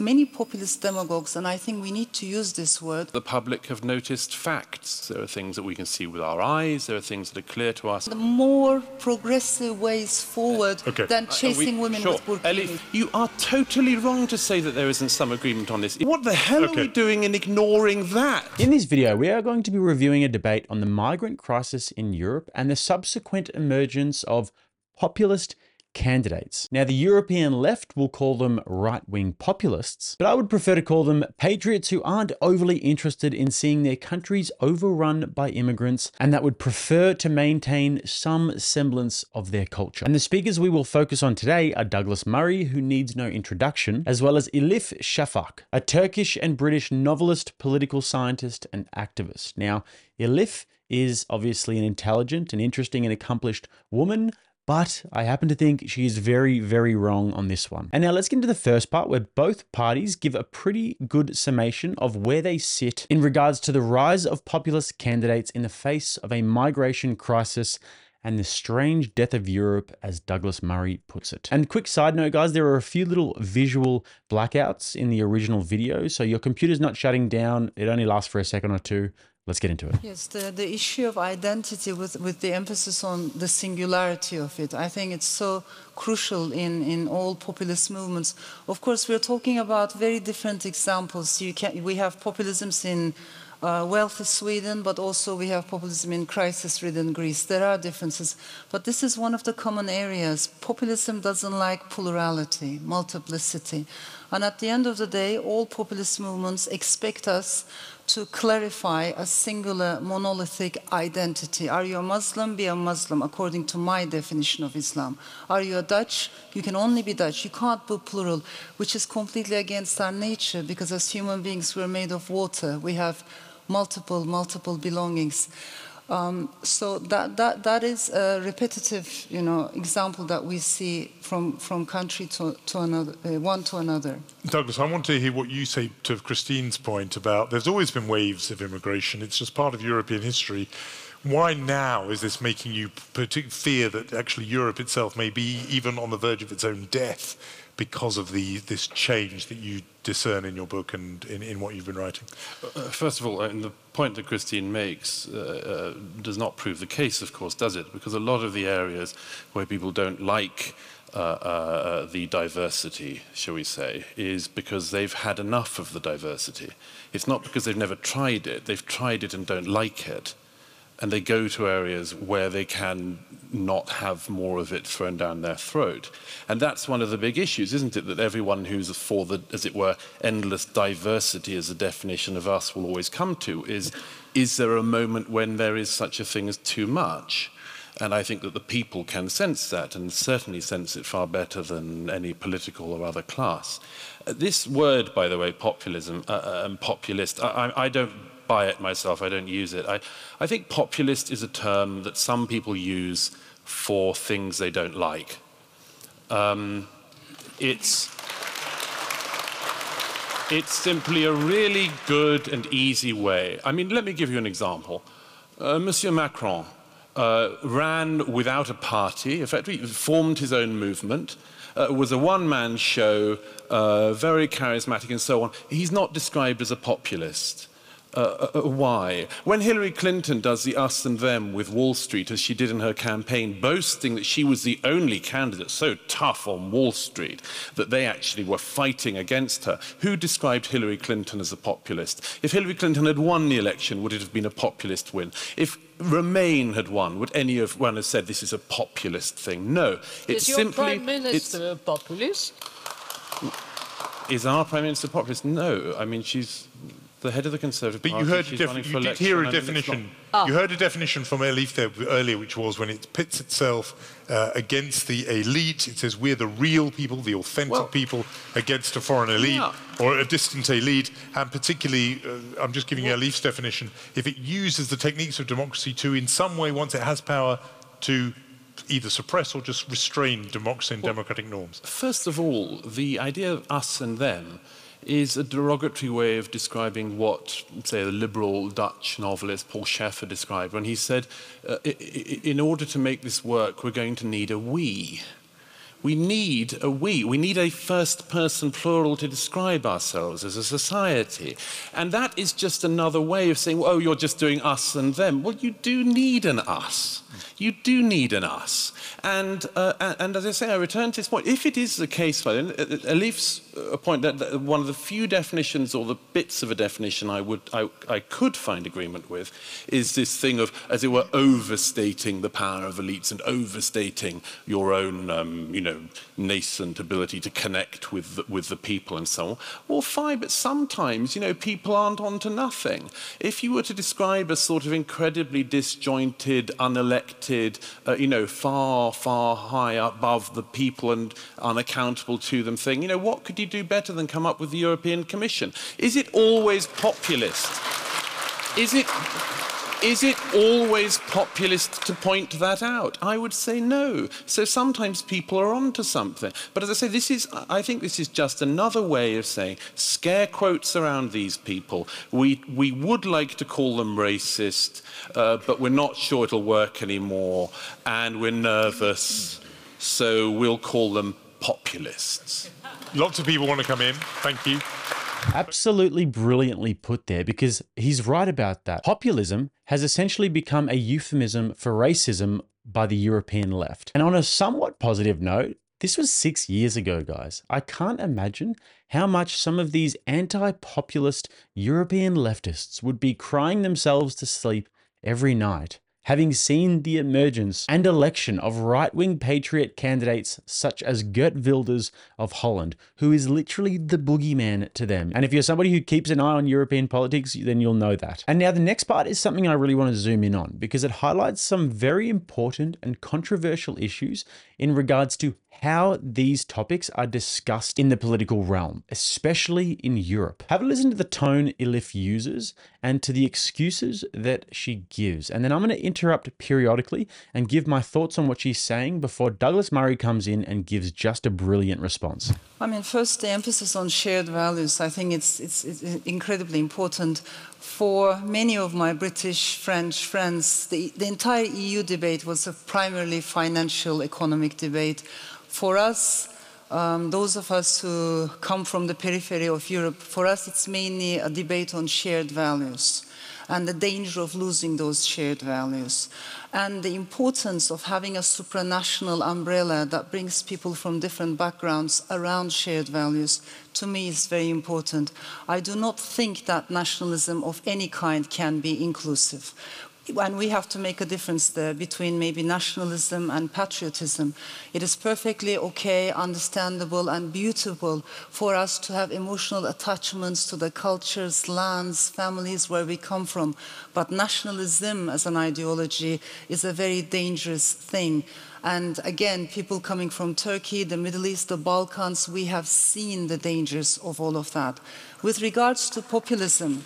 Many populist demagogues, and I think we need to use this word. The public have noticed facts. There are things that we can see with our eyes. There are things that are clear to us. The more progressive ways forward than chasing women with burqa. Elif, you are totally wrong to say that there isn't some agreement on this. What the hell are we doing in ignoring that? In this video, we are going to be reviewing a debate on the migrant crisis in Europe and the subsequent emergence of populist candidates. Now, the European left will call them right-wing populists, but I would prefer to call them patriots who aren't overly interested in seeing their countries overrun by immigrants and that would prefer to maintain some semblance of their culture. And the speakers we will focus on today are Douglas Murray, who needs no introduction, as well as Elif Shafak, a Turkish and British novelist, political scientist, and activist. Now, Elif is obviously an intelligent and interesting and accomplished woman, but I happen to think she is very, very wrong on this one. And now let's get into the first part where both parties give a pretty good summation of where they sit in regards to the rise of populist candidates in the face of a migration crisis and the strange death of Europe, as Douglas Murray puts it. And quick side note, guys, there are a few little visual blackouts in the original video, so your computer's not shutting down. It only lasts for a second or two. Let's get into it. Yes, the issue of identity with the emphasis on the singularity of it, I think it's so crucial in all populist movements. Of course, we're talking about very different examples. We have populisms in wealthy Sweden, but also we have populism in crisis-ridden Greece. There are differences, but this is one of the common areas. Populism doesn't like plurality, multiplicity. And at the end of the day, all populist movements expect us to clarify a singular monolithic identity. Are you a Muslim? Be a Muslim, according to my definition of Islam. Are you a Dutch? You can only be Dutch. You can't be plural, which is completely against our nature, because as human beings, we're made of water. We have multiple belongings. So that is a repetitive, example that we see from country to another, one to another. Douglas, I want to hear what you say to Christine's point about there's always been waves of immigration. It's just part of European history. Why now is this making you fear that actually Europe itself may be even on the verge of its own death because of this change that you discern in your book and in what you've been writing? First of all, the point that Christine makes does not prove the case, of course, does it? Because a lot of the areas where people don't like the diversity, shall we say, is because they've had enough of the diversity. It's not because they've never tried it. They've tried it and don't like it. And they go to areas where they can not have more of it thrown down their throat. And that's one of the big issues, isn't it? That everyone who's for the, as it were, endless diversity as a definition of us will always come to is there a moment when there is such a thing as too much? And I think that the people can sense that, and certainly sense it far better than any political or other class. This word, by the way, populism and populist, I don't buy it myself, I don't use it. I think populist is a term that some people use for things they don't like. It's simply a really good and easy way. I mean, let me give you an example. Monsieur Macron ran without a party, effectively formed his own movement, was a one-man show, very charismatic and so on. He's not described as a populist. Why? When Hillary Clinton does the us and them with Wall Street, as she did in her campaign, boasting that she was the only candidate so tough on Wall Street that they actually were fighting against her, who described Hillary Clinton as a populist? If Hillary Clinton had won the election, would it have been a populist win? If Remain had won, would anyone have said this is a populist thing? No. Is your Prime Minister a populist? Is our Prime Minister populist? No. I mean, she's the head of the Conservative Party. But you did hear a definition. You heard a definition from Elif there earlier, which was when it pits itself against the elite. It says we're the real people, the authentic people, against a foreign elite or a distant elite. And particularly, I'm just giving you Elif's definition, if it uses the techniques of democracy to, in some way, once it has power, to either suppress or just restrain democracy and democratic norms. First of all, the idea of us and them is a derogatory way of describing what, say, the liberal Dutch novelist Paul Scheffer described when he said, in order to make this work, we're going to need a we. We need a we. We need a first-person plural to describe ourselves as a society. And that is just another way of saying, oh, you're just doing us and them. Well, you do need an us. You do need an us. And as I say, I return to this point. If it is the case, Elif's point that one of the few definitions or the bits of a definition I could find agreement with is this thing of, as it were, overstating the power of elites and overstating your own, nascent ability to connect with the people and so on. Well, fine, but sometimes, people aren't onto nothing. If you were to describe a sort of incredibly disjointed, unelected, far, far high above the people and unaccountable to them thing, what could you do better than come up with the European Commission? Is it always populist? Is it always populist to point that out? I would say no. So sometimes people are onto something. But as I say, I think this is just another way of saying, scare quotes around these people. We would like to call them racist, but we're not sure it'll work anymore, and we're nervous, so we'll call them populists. Lots of people want to come in. Thank you. Absolutely brilliantly put there, because he's right about that. Populism has essentially become a euphemism for racism by the European left. And on a somewhat positive note, this was 6 years ago, guys. I can't imagine how much some of these anti-populist European leftists would be crying themselves to sleep every night, having seen the emergence and election of right-wing patriot candidates such as Geert Wilders of Holland, who is literally the boogeyman to them. And if you're somebody who keeps an eye on European politics, then you'll know that. And now the next part is something I really want to zoom in on, because it highlights some very important and controversial issues in regards to how these topics are discussed in the political realm, especially in Europe. Have a listen to the tone Elif uses and to the excuses that she gives. And then I'm going to interrupt periodically and give my thoughts on what she's saying before Douglas Murray comes in and gives just a brilliant response. First, the emphasis on shared values. I think it's incredibly important. For many of my British, French friends, the entire EU debate was a primarily financial, economic debate. For us, those of us who come from the periphery of Europe, for us it's mainly a debate on shared values and the danger of losing those shared values, and the importance of having a supranational umbrella that brings people from different backgrounds around shared values, to me is very important. I do not think that nationalism of any kind can be inclusive. And we have to make a difference there between maybe nationalism and patriotism. It is perfectly okay, understandable, and beautiful for us to have emotional attachments to the cultures, lands, families where we come from. But nationalism as an ideology is a very dangerous thing. And again, people coming from Turkey, the Middle East, the Balkans, we have seen the dangers of all of that. With regards to populism,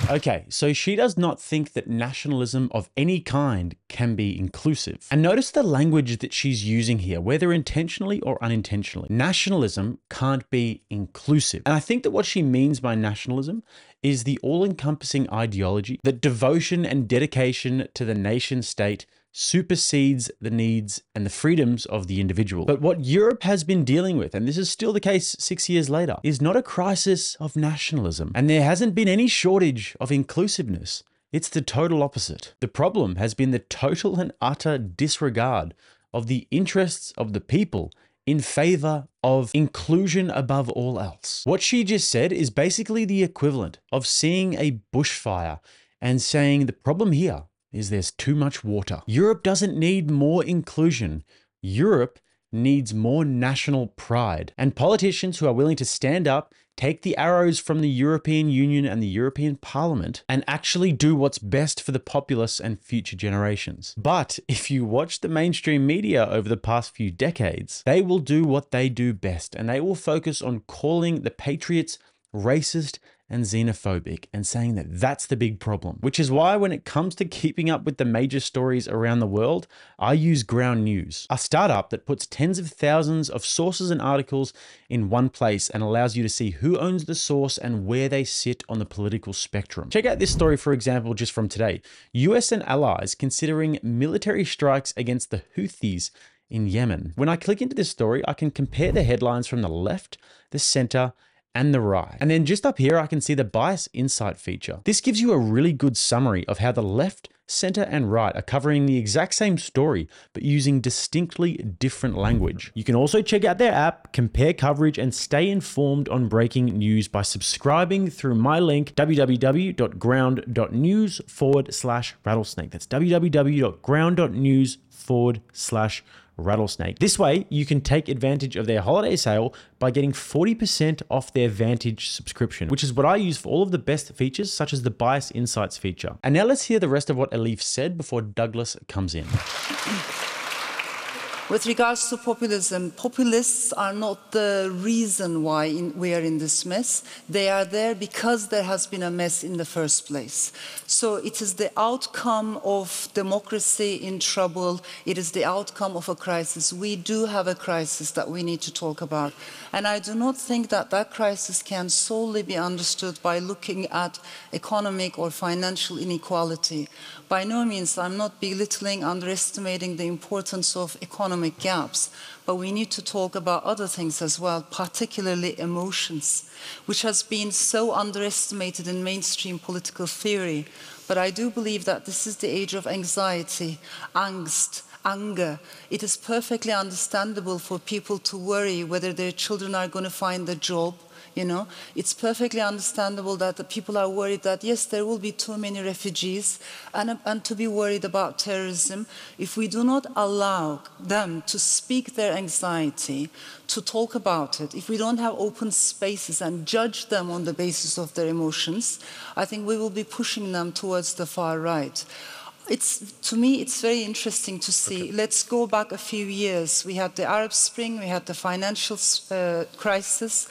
okay, so she does not think that nationalism of any kind can be inclusive. And notice the language that she's using here, whether intentionally or unintentionally. Nationalism can't be inclusive. And I think that what she means by nationalism is the all-encompassing ideology that devotion and dedication to the nation state supersedes the needs and the freedoms of the individual. But what Europe has been dealing with, and this is still the case 6 years later, is not a crisis of nationalism. And there hasn't been any shortage of inclusiveness. It's the total opposite. The problem has been the total and utter disregard of the interests of the people in favor of inclusion above all else. What she just said is basically the equivalent of seeing a bushfire and saying the problem here is there's too much water. Europe doesn't need more inclusion. Europe needs more national pride. And politicians who are willing to stand up, take the arrows from the European Union and the European Parliament, and actually do what's best for the populace and future generations. But if you watch the mainstream media over the past few decades, they will do what they do best, and they will focus on calling the patriots racist and xenophobic and saying that that's the big problem. Which is why when it comes to keeping up with the major stories around the world, I use Ground News, a startup that puts tens of thousands of sources and articles in one place and allows you to see who owns the source and where they sit on the political spectrum. Check out this story, for example, just from today. US and allies considering military strikes against the Houthis in Yemen. When I click into this story, I can compare the headlines from the left, the center, and the right. And then just up here, I can see the bias insight feature. This gives you a really good summary of how the left, center, and right are covering the exact same story, but using distinctly different language. You can also check out their app, compare coverage, and stay informed on breaking news by subscribing through my link, www.ground.news/rattlesnake. That's www.ground.news/rattlesnake. This way, you can take advantage of their holiday sale by getting 40% off their Vantage subscription, which is what I use for all of the best features, such as the Bias Insights feature. And now let's hear the rest of what Elif said before Douglas comes in. With regards to populism, populists are not the reason why we are in this mess. They are there because there has been a mess in the first place. So it is the outcome of democracy in trouble. It is the outcome of a crisis. We do have a crisis that we need to talk about. And I do not think that that crisis can solely be understood by looking at economic or financial inequality. By no means, I'm not belittling, underestimating the importance of economic gaps, but we need to talk about other things as well, particularly emotions, which has been so underestimated in mainstream political theory. But I do believe that this is the age of anxiety, angst, anger. It is perfectly understandable for people to worry whether their children are going to find a job. You know, it's perfectly understandable that the people are worried that, yes, there will be too many refugees and to be worried about terrorism. If we do not allow them to speak their anxiety, to talk about it, if we don't have open spaces and judge them on the basis of their emotions, I think we will be pushing them towards the far right. To me, it's very interesting to see. Okay. Let's go back a few years. We had the Arab Spring, we had the financial crisis,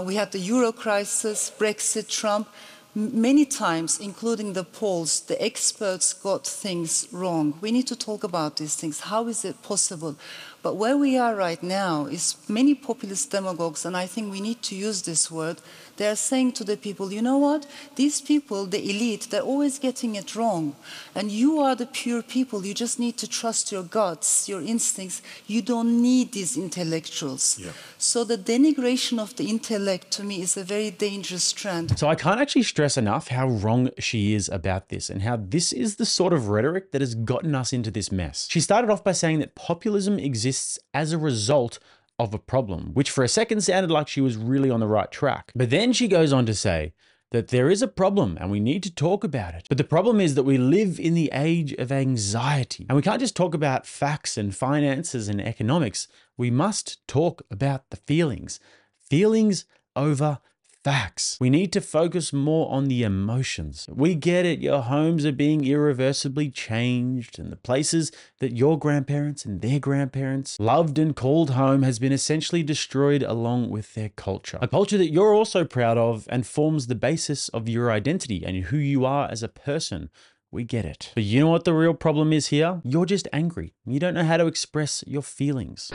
we had the Euro crisis, Brexit, Trump. Many times, including the polls, the experts got things wrong. We need to talk about these things. How is it possible? But where we are right now is many populist demagogues, and I think we need to use this word, they are saying to the people, you know what? These people, the elite, they're always getting it wrong. And you are the pure people. You just need to trust your guts, your instincts. You don't need these intellectuals. Yeah. So the denigration of the intellect, to me, is a very dangerous trend. So I can't actually stress enough how wrong she is about this and how this is the sort of rhetoric that has gotten us into this mess. She started off by saying that populism exists as a result of a problem, which for a second sounded like she was really on the right track. But then she goes on to say that there is a problem and we need to talk about it. But the problem is that we live in the age of anxiety and we can't just talk about facts and finances and economics. We must talk about the feelings. Feelings over facts. We need to focus more on the emotions. We get it. Your homes are being irreversibly changed and the places that your grandparents and their grandparents loved and called home has been essentially destroyed along with their culture. A culture that you're also proud of and forms the basis of your identity and who you are as a person. We get it. But you know what the real problem is here? You're just angry. You don't know how to express your feelings.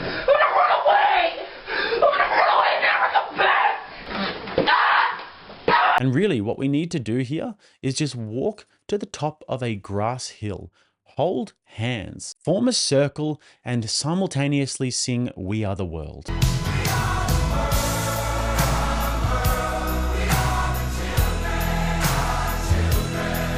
And really what we need to do here is just walk to the top of a grass hill, hold hands, form a circle, and simultaneously sing "We Are the World."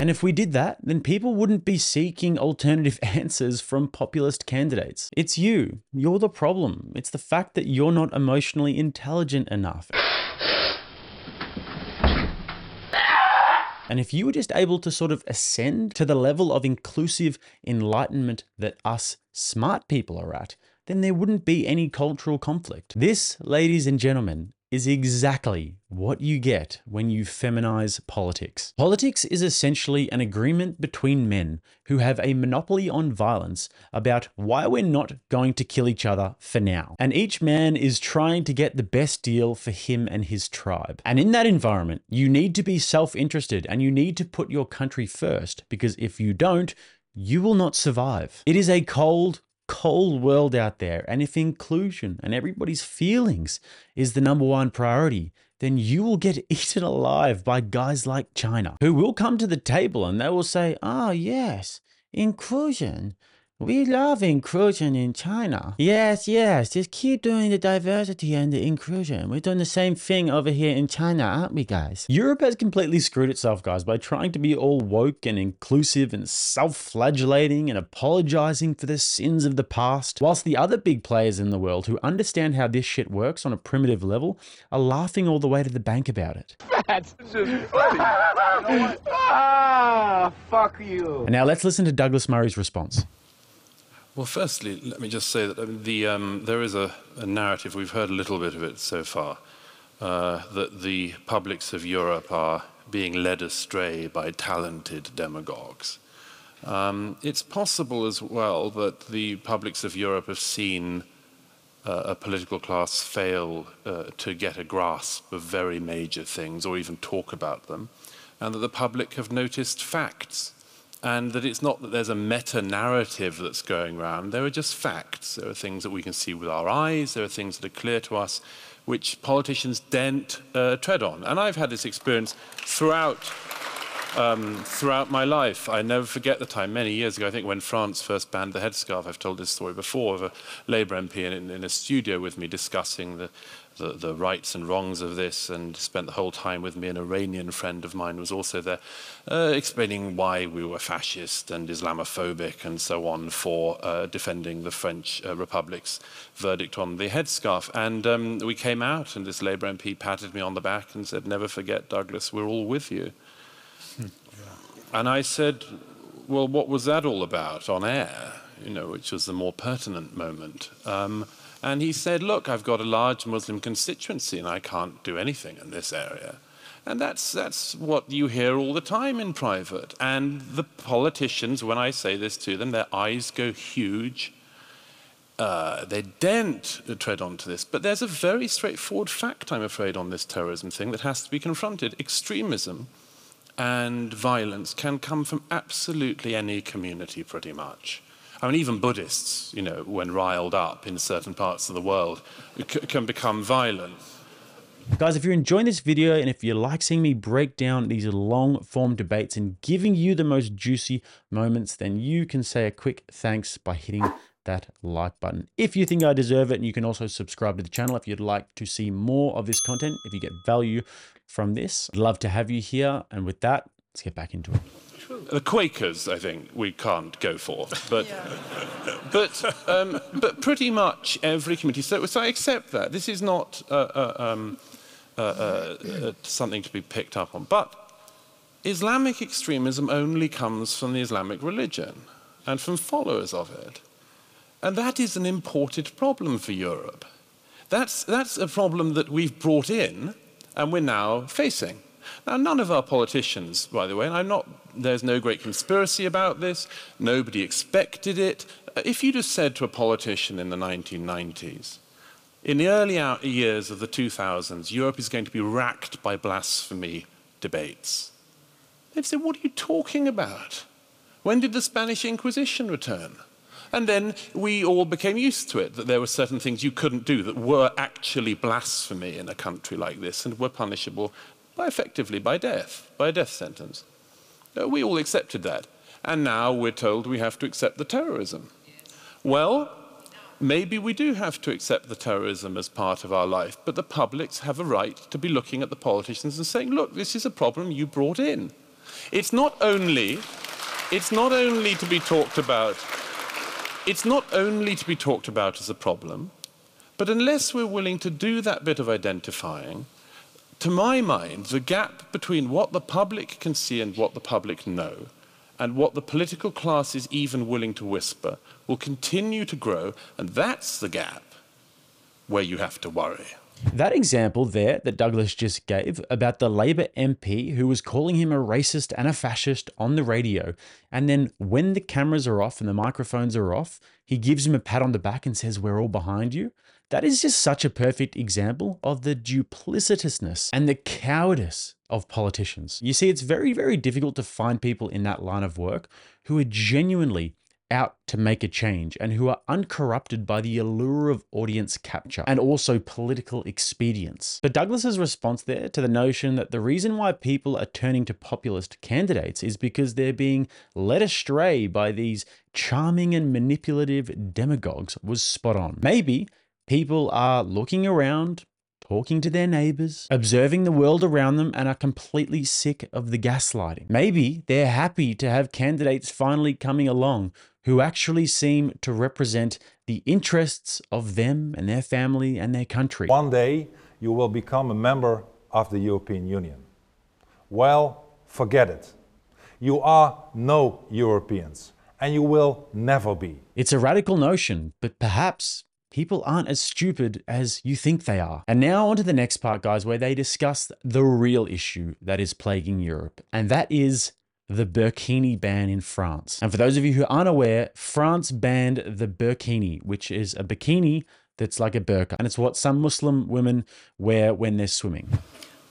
And if we did that, then people wouldn't be seeking alternative answers from populist candidates. It's you. You're the problem. It's the fact that you're not emotionally intelligent enough. And if you were just able to sort of ascend to the level of inclusive enlightenment that us smart people are at, then there wouldn't be any cultural conflict. This, ladies and gentlemen, is exactly what you get when you feminize politics. Politics is essentially an agreement between men who have a monopoly on violence about why we're not going to kill each other for now. And each man is trying to get the best deal for him and his tribe. And in that environment, you need to be self-interested and you need to put your country first, because if you don't, you will not survive. It is a cold world out there, and if inclusion and everybody's feelings is the #1 priority, then you will get eaten alive by guys like China, who will come to the table and they will say, "Ah, yes, inclusion. We love inclusion in China. Yes, just keep doing the diversity and the inclusion. We're doing the same thing over here in China, aren't we, guys? Europe has completely screwed itself, guys, by trying to be all woke and inclusive and self-flagellating and apologizing for the sins of the past, whilst the other big players in the world who understand how this shit works on a primitive level are laughing all the way to the bank about it. That's just funny. You know what? Ah, fuck you. And now let's listen to Douglas Murray's response. Well, firstly, let me just say that there is a narrative, we've heard a little bit of it so far, that the publics of Europe are being led astray by talented demagogues. It's possible as well that the publics of Europe have seen a political class fail to get a grasp of very major things or even talk about them, and that the public have noticed facts. And that it's not that there's a meta-narrative that's going around. There are just facts. There are things that we can see with our eyes. There are things that are clear to us, which politicians daren't tread on. And I've had this experience throughout my life. I never forget the time, many years ago, I think when France first banned the headscarf. I've told this story before, of a Labour MP in a studio with me discussing the rights and wrongs of this, and spent the whole time with me. An Iranian friend of mine was also there, explaining why we were fascist and Islamophobic and so on for defending the French Republic's verdict on the headscarf. And we came out, and this Labour MP patted me on the back and said, "Never forget, Douglas, we're all with you." And I said, "Well, what was that all about on air?" You know, which was the more pertinent moment. And he said, "Look, I've got a large Muslim constituency and I can't do anything in this area." And that's what you hear all the time in private. And the politicians, when I say this to them, their eyes go huge. They daren't tread onto this. But there's a very straightforward fact, I'm afraid, on this terrorism thing that has to be confronted. Extremism and violence can come from absolutely any community, pretty much. I mean, even Buddhists, you know, when riled up in certain parts of the world, can become violent. Guys, if you're enjoying this video and if you like seeing me break down these long form debates and giving you the most juicy moments, then you can say a quick thanks by hitting that like button. If you think I deserve it, and you can also subscribe to the channel if you'd like to see more of this content, if you get value from this. I'd love to have you here. And with that, let's get back into it. The Quakers, I think, we can't go for, but but pretty much every community. So I accept that. This is not something to be picked up on. But Islamic extremism only comes from the Islamic religion and from followers of it, and that is an imported problem for Europe. That's a problem that we've brought in, and we're now facing. Now, none of our politicians, by the way, and there's no great conspiracy about this, nobody expected it. If you just said to a politician in the 1990s, in the early years of the 2000s, Europe is going to be racked by blasphemy debates, they'd say, "What are you talking about? When did the Spanish Inquisition return?" And then we all became used to it, that there were certain things you couldn't do that were actually blasphemy in a country like this and were punishable effectively by death, by a death sentence. We all accepted that. And now we're told we have to accept the terrorism. Well, maybe we do have to accept the terrorism as part of our life, but the publics have a right to be looking at the politicians and saying, "Look, this is a problem you brought in." It's not only to be talked about. It's not only to be talked about as a problem, but unless we're willing to do that bit of identifying, to my mind, the gap between what the public can see and what the public know, and what the political class is even willing to whisper, will continue to grow, and that's the gap where you have to worry. That example there that Douglas just gave about the Labour MP who was calling him a racist and a fascist on the radio, and then when the cameras are off and the microphones are off, he gives him a pat on the back and says, "We're all behind you." That is just such a perfect example of the duplicitousness and the cowardice of politicians. You see, it's very, very difficult to find people in that line of work who are genuinely out to make a change and who are uncorrupted by the allure of audience capture and also political expedience. But Douglas's response there to the notion that the reason why people are turning to populist candidates is because they're being led astray by these charming and manipulative demagogues was spot on. Maybe people are looking around, talking to their neighbors, observing the world around them, and are completely sick of the gaslighting. Maybe they're happy to have candidates finally coming along who actually seem to represent the interests of them and their family and their country. One day you will become a member of the European Union. Well, forget it. You are no Europeans, and you will never be. It's a radical notion, but perhaps people aren't as stupid as you think they are. And now on to the next part, guys, where they discuss the real issue that is plaguing Europe, and that is the burkini ban in France. And for those of you who aren't aware, France banned the burkini, which is a bikini that's like a burqa, and it's what some Muslim women wear when they're swimming.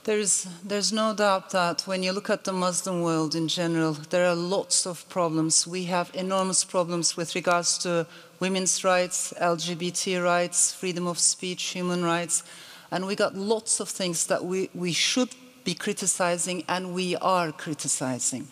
There's no doubt that when you look at the Muslim world in general, there are lots of problems. We have enormous problems with regards to women's rights, LGBT rights, freedom of speech, human rights, and we got lots of things that we should be criticizing, and we are criticizing.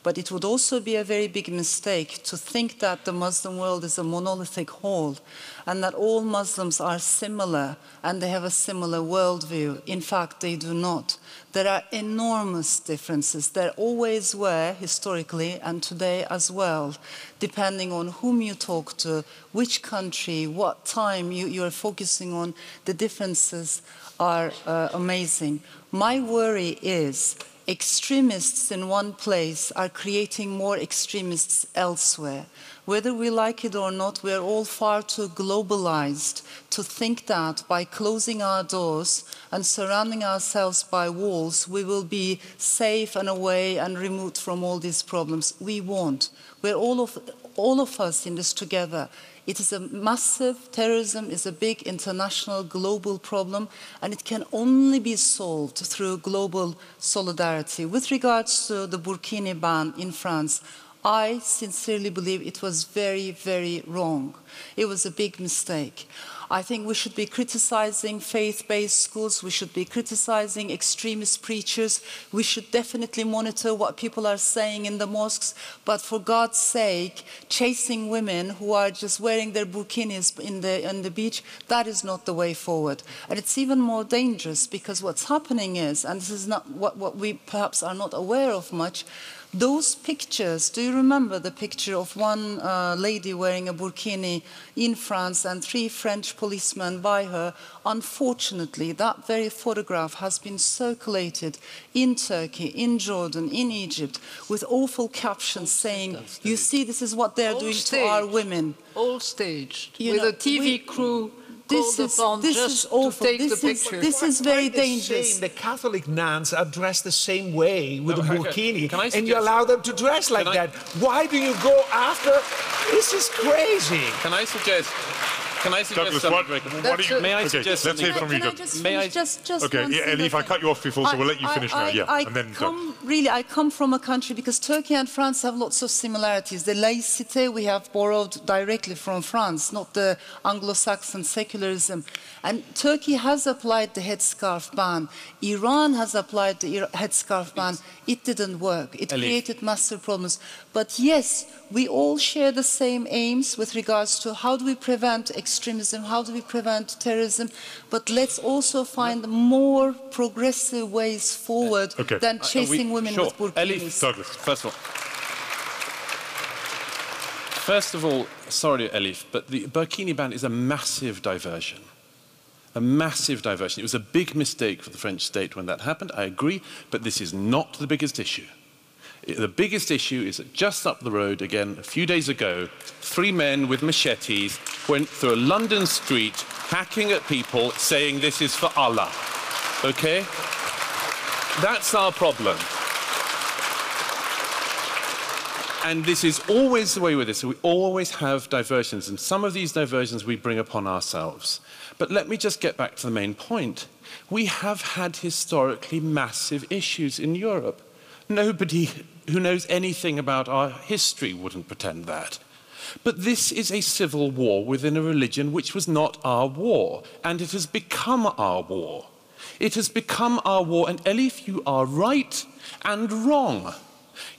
But it would also be a very big mistake to think that the Muslim world is a monolithic whole and that all Muslims are similar and they have a similar worldview. In fact, they do not. There are enormous differences. There always were, historically, and today as well, depending on whom you talk to, which country, what time you're focusing on. The differences are amazing. My worry is extremists in one place are creating more extremists elsewhere. Whether we like it or not, we're all far too globalized to think that by closing our doors and surrounding ourselves by walls, we will be safe and away and removed from all these problems. We won't. We're all of us in this together. It is a massive, terrorism is a big international global problem, and it can only be solved through global solidarity. With regards to the burkini ban in France, I sincerely believe it was very, very wrong. It was a big mistake. I think we should be criticizing faith-based schools. We should be criticizing extremist preachers. We should definitely monitor what people are saying in the mosques. But for God's sake, chasing women who are just wearing their burkinis in the beach, that is not the way forward. And it's even more dangerous because what's happening is, and this is not what we perhaps are not aware of much, those pictures, do you remember the picture of one lady wearing a burkini in France and 3 French policemen by her? Unfortunately, that very photograph has been circulated in Turkey, in Jordan, in Egypt, with awful captions saying, you see, this is what they're doing to our women. All staged, with a TV crew. This is awful. This is very dangerous. The Catholic nuns are dressed the same way with a burkini, and you allow them to dress like that. Why do you go after? This is crazy. Can I suggest Douglas, something? May I suggest let's hear from you. Okay, yeah, Elif, I cut you off before, so we'll let you finish now. Yeah, and then I come from a country because Turkey and France have lots of similarities. The laïcité we have borrowed directly from France, not the Anglo-Saxon secularism. And Turkey has applied the headscarf ban. Iran has applied the headscarf ban. It didn't work. It created massive problems. But yes, we all share the same aims with regards to how do we prevent extremism, how do we prevent terrorism, but let's also find more progressive ways forward than chasing women with burkinis. Douglas, first of all, sorry, Elif, but the burkini ban is a massive diversion. A massive diversion. It was a big mistake for the French state when that happened, I agree, but this is not the biggest issue. The biggest issue is that just up the road, again, a few days ago, 3 men with machetes went through a London street hacking at people saying this is for Allah. Okay? That's our problem. And this is always the way with this. We always have diversions, and some of these diversions we bring upon ourselves. But let me just get back to the main point. We have had historically massive issues in Europe. Nobody who knows anything about our history wouldn't pretend that. But this is a civil war within a religion which was not our war, and it has become our war. It has become our war, and Elif, you are right and wrong.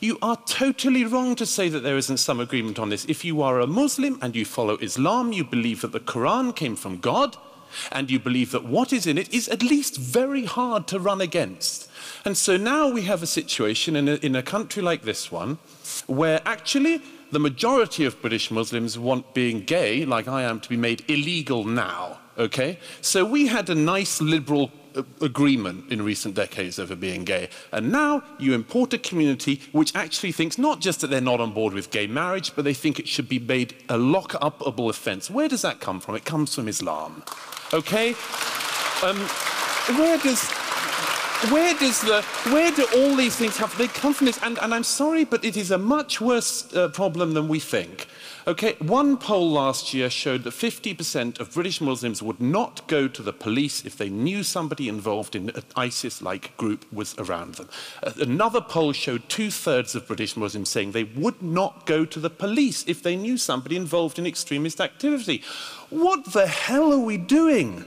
You are totally wrong to say that there isn't some agreement on this. If you are a Muslim and you follow Islam, you believe that the Quran came from God, and you believe that what is in it is at least very hard to run against. And so now we have a situation in a country like this one, where actually the majority of British Muslims want being gay, like I am, to be made illegal now, okay? So we had a nice liberal agreement in recent decades over being gay. And now you import a community which actually thinks not just that they're not on board with gay marriage, but they think it should be made a lock-upable offence. Where does that come from? It comes from Islam, okay? Where do all these things have? They come from this, and I'm sorry, but it is a much worse problem than we think. Okay, one poll last year showed that 50% of British Muslims would not go to the police if they knew somebody involved in an ISIS-like group was around them. Another poll showed 2/3 of British Muslims saying they would not go to the police if they knew somebody involved in extremist activity. What the hell are we doing?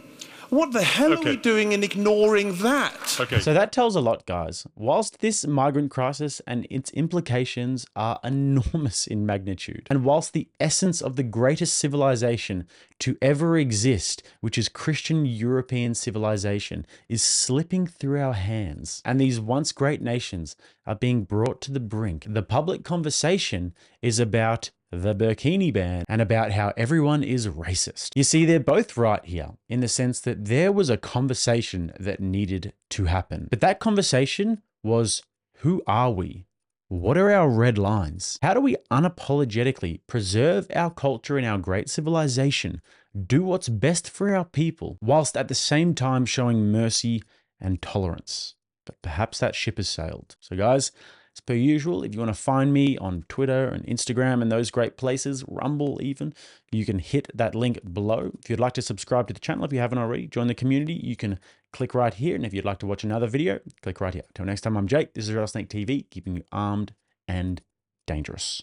What the hell are we doing in ignoring that? Okay. So that tells a lot, guys. Whilst this migrant crisis and its implications are enormous in magnitude, and whilst the essence of the greatest civilization to ever exist, which is Christian European civilization, is slipping through our hands, and these once great nations are being brought to the brink, the public conversation is about the burkini ban and about how everyone is racist. You see, they're both right here in the sense that there was a conversation that needed to happen. But that conversation was, who are we? What are our red lines? How do we unapologetically preserve our culture and our great civilization, do what's best for our people, whilst at the same time showing mercy and tolerance? But perhaps that ship has sailed. So guys, as per usual, if you want to find me on Twitter and Instagram and those great places, Rumble even, you can hit that link below. If you'd like to subscribe to the channel, if you haven't already, join the community, you can click right here. And if you'd like to watch another video, click right here. Till next time, I'm Jake. This is RattlesnakeTV, keeping you armed and dangerous.